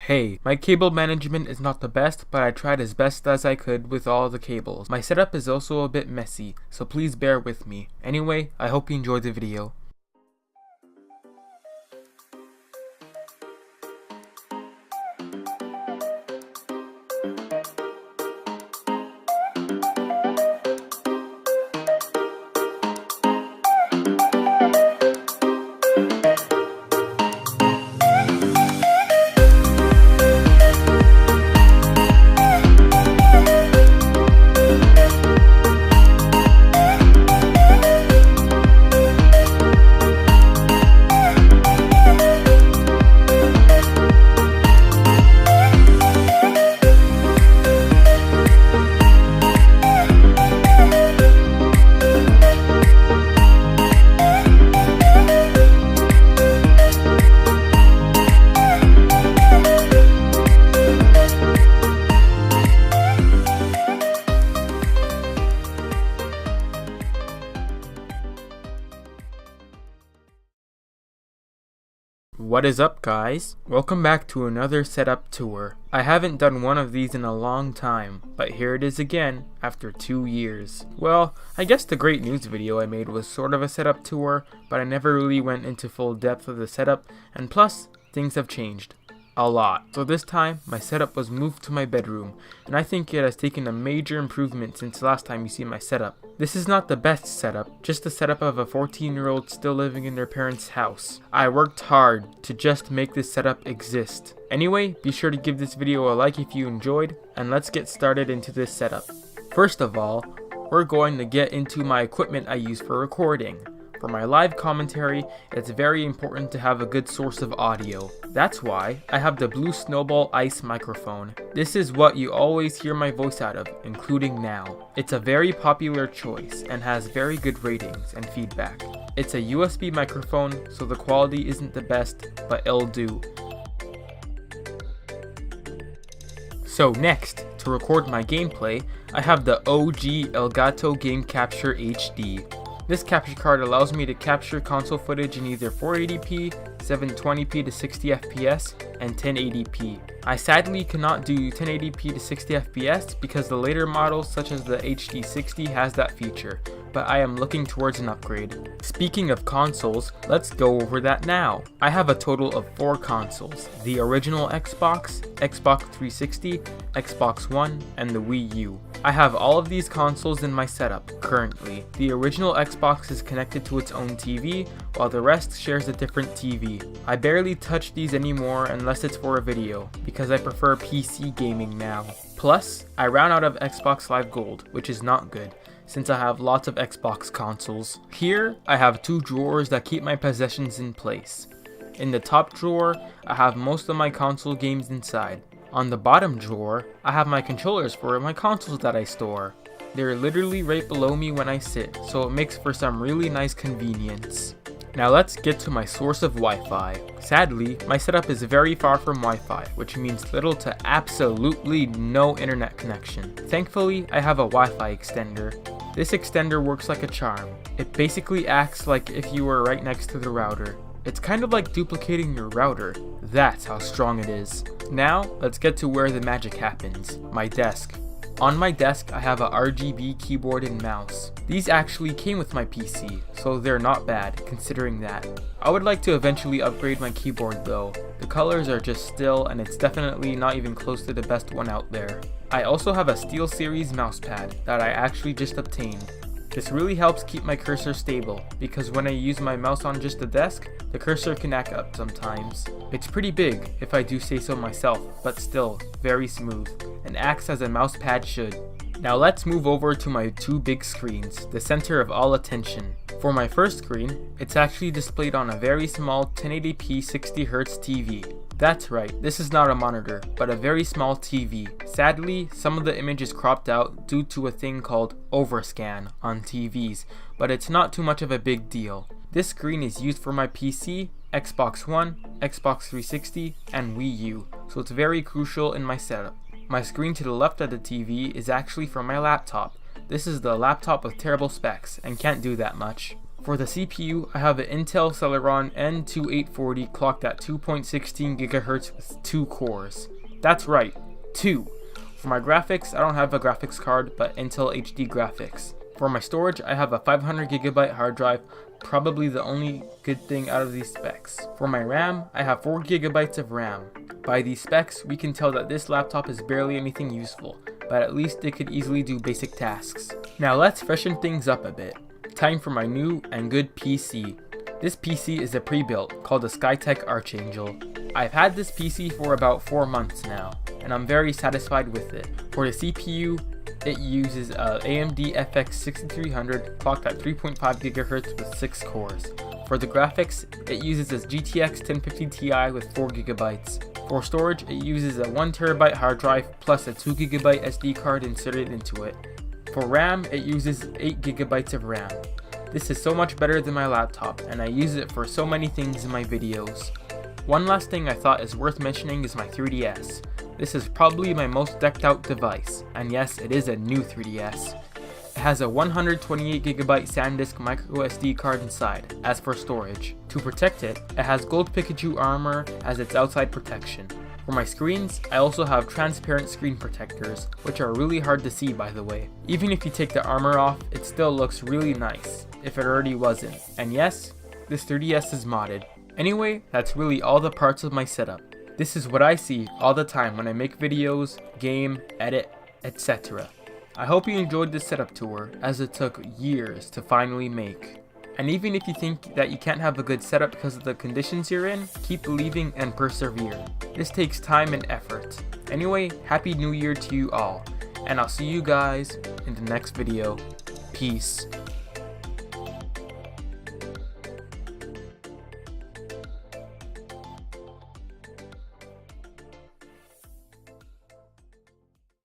Hey, my cable management is not the best, but I tried as best as I could with all the cables. My setup is also a bit messy, so please bear with me. Anyway, I hope you enjoyed the video. What is up, guys? Welcome back to another setup tour. I haven't done one of these in a long time, but here it is again after 2 years. Well, I guess the great news video I made was sort of a setup tour, but I never really went into full depth of the setup, and plus, things have changed. A lot. So this time, my setup was moved to my bedroom, and I think it has taken a major improvement since last time you see my setup. This is not the best setup, just the setup of a 14-year-old still living in their parents' house. I worked hard to just make this setup exist. Anyway, be sure to give this video a like if you enjoyed, and let's get started into this setup. First of all, we're going to get into my equipment I use for recording. For my live commentary, it's very important to have a good source of audio. That's why I have the Blue Snowball Ice microphone. This is what you always hear my voice out of, including now. It's a very popular choice and has very good ratings and feedback. It's a USB microphone, so the quality isn't the best, but it'll do. So next, to record my gameplay, I have the OG Elgato Game Capture HD. This capture card allows me to capture console footage in either 480p, 720p to 60 fps, and 1080p. I sadly cannot do 1080p to 60 fps because the later models such as the HD60 has that feature, but I am looking towards an upgrade. Speaking of consoles, let's go over that now. I have a total of 4 consoles: the original Xbox, Xbox 360, Xbox One, and the Wii U. I have all of these consoles in my setup currently. The original Xbox is connected to its own TV, while the rest shares a different TV. I barely touch these anymore unless it's for a video, because I prefer PC gaming now. Plus, I ran out of Xbox Live Gold, which is not good, since I have lots of Xbox consoles. Here, I have 2 drawers that keep my possessions in place. In the top drawer, I have most of my console games inside. On the bottom drawer, I have my controllers for my consoles that I store. They're literally right below me when I sit, so it makes for some really nice convenience. Now let's get to my source of Wi-Fi. Sadly, my setup is very far from Wi-Fi, which means little to absolutely no internet connection. Thankfully, I have a Wi-Fi extender. This extender works like a charm. It basically acts like if you were right next to the router. It's kind of like duplicating your router. That's how strong it is. Now, let's get to where the magic happens. My desk. On my desk, I have a RGB keyboard and mouse. These actually came with my PC, so they're not bad, considering that. I would like to eventually upgrade my keyboard though. The colors are just still, and it's definitely not even close to the best one out there. I also have a SteelSeries mousepad that I actually just obtained. This really helps keep my cursor stable, because when I use my mouse on just the desk, the cursor can act up sometimes. It's pretty big, if I do say so myself, but still, very smooth, and acts as a mouse pad should. Now let's move over to my 2 big screens, the center of all attention. For my first screen, it's actually displayed on a very small 1080p 60Hz TV. That's right, this is not a monitor, but a very small TV. Sadly, some of the image is cropped out due to a thing called overscan on TVs, but it's not too much of a big deal. This screen is used for my PC, Xbox One, Xbox 360, and Wii U, so it's very crucial in my setup. My screen to the left of the TV is actually from my laptop. This is the laptop with terrible specs and can't do that much. For the CPU, I have an Intel Celeron N2840 clocked at 2.16 GHz with 2 cores. That's right, 2. For my graphics, I don't have a graphics card, but Intel HD graphics. For my storage, I have a 500GB hard drive, probably the only good thing out of these specs. For my RAM, I have 4GB of RAM. By these specs, we can tell that this laptop is barely anything useful, but at least it could easily do basic tasks. Now let's freshen things up a bit. Time for my new and good PC. This PC is a pre-built called the Skytech Archangel. I've had this PC for about 4 months now, and I'm very satisfied with it. For the CPU, it uses a AMD FX 6300 clocked at 3.5 GHz with 6 cores. For the graphics, it uses a GTX 1050 Ti with 4GB. For storage, it uses a 1TB hard drive plus a 2GB SD card inserted into it. For RAM, it uses 8GB of RAM. This is so much better than my laptop, and I use it for so many things in my videos. One last thing I thought is worth mentioning is my 3DS. This is probably my most decked out device, and yes, it is a new 3DS. It has a 128GB SanDisk microSD card inside. As for storage, to protect it, it has gold Pikachu armor as its outside protection. For my screens, I also have transparent screen protectors, which are really hard to see by the way. Even if you take the armor off, it still looks really nice, if it already wasn't. And yes, this 3DS is modded. Anyway, that's really all the parts of my setup. This is what I see all the time when I make videos, game, edit, etc. I hope you enjoyed this setup tour, as it took years to finally make. And even if you think that you can't have a good setup because of the conditions you're in, keep believing and persevere. This takes time and effort. Anyway, Happy New Year to you all, and I'll see you guys in the next video. Peace.